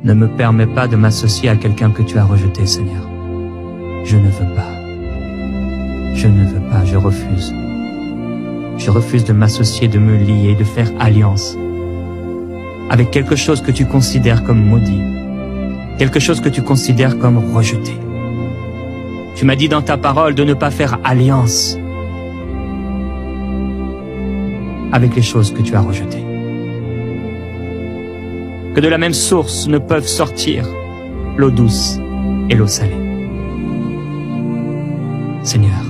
Ne me permets pas de m'associer à quelqu'un que tu as rejeté, Seigneur. Je ne veux pas. Je ne veux pas, je refuse. Je refuse de m'associer, de me lier, de faire alliance avec quelque chose que tu considères comme maudit, quelque chose que tu considères comme rejeté. Tu m'as dit dans ta parole de ne pas faire alliance avec les choses que tu as rejetées. Que de la même source ne peuvent sortir l'eau douce et l'eau salée. Seigneur,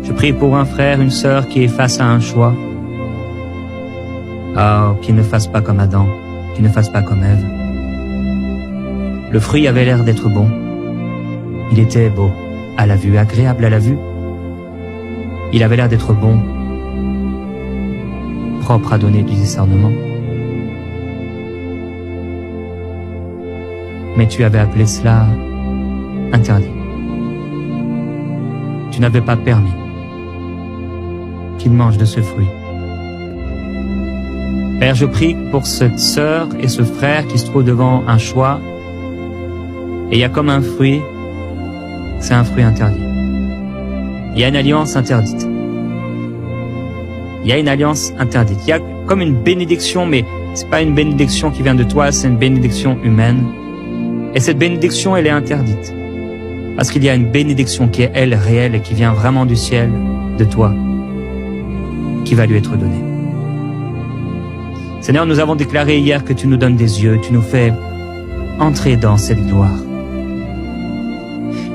je prie pour un frère, une sœur qui est face à un choix. Qu'il ne fasse pas comme Adam, qu'il ne fasse pas comme Ève. Le fruit avait l'air d'être bon. Il était beau à la vue, agréable à la vue. Il avait l'air d'être bon, propre à donner du discernement. Mais tu avais appelé cela interdit. Tu n'avais pas permis qu'il mange de ce fruit. Père, je prie pour cette sœur et ce frère qui se trouvent devant un choix. Et il y a comme un fruit, c'est un fruit interdit. Il y a une alliance interdite. Il y a une alliance interdite. Il y a comme une bénédiction, mais c'est pas une bénédiction qui vient de toi, c'est une bénédiction humaine. Et cette bénédiction, elle est interdite. Parce qu'il y a une bénédiction qui est, elle, réelle et qui vient vraiment du ciel, de toi, qui va lui être donnée. Seigneur, nous avons déclaré hier que tu nous donnes des yeux, tu nous fais entrer dans cette gloire.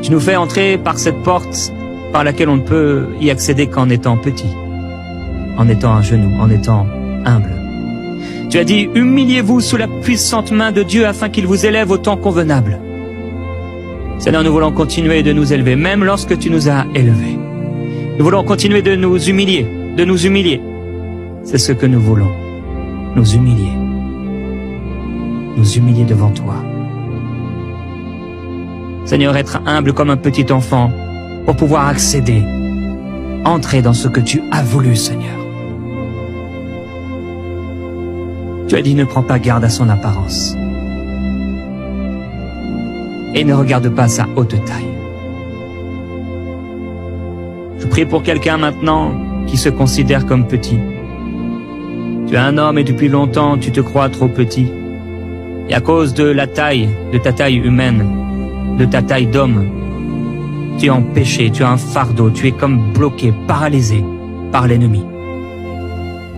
Tu nous fais entrer par cette porte par laquelle on ne peut y accéder qu'en étant petit, en étant à genoux, en étant humble. Tu as dit, humiliez-vous sous la puissante main de Dieu afin qu'il vous élève au temps convenable. Seigneur, nous voulons continuer de nous élever, même lorsque tu nous as élevés. Nous voulons continuer de nous humilier, de nous humilier. C'est ce que nous voulons, nous humilier devant toi. Seigneur, être humble comme un petit enfant pour pouvoir accéder, entrer dans ce que tu as voulu, Seigneur. Tu as dit, ne prends pas garde à son apparence et ne regarde pas sa haute taille. Je prie pour quelqu'un maintenant qui se considère comme petit. Tu es un homme et depuis longtemps tu te crois trop petit. Et à cause de la taille, de ta taille humaine, de ta taille d'homme, tu es en péché, tu as un fardeau, tu es comme bloqué, paralysé par l'ennemi.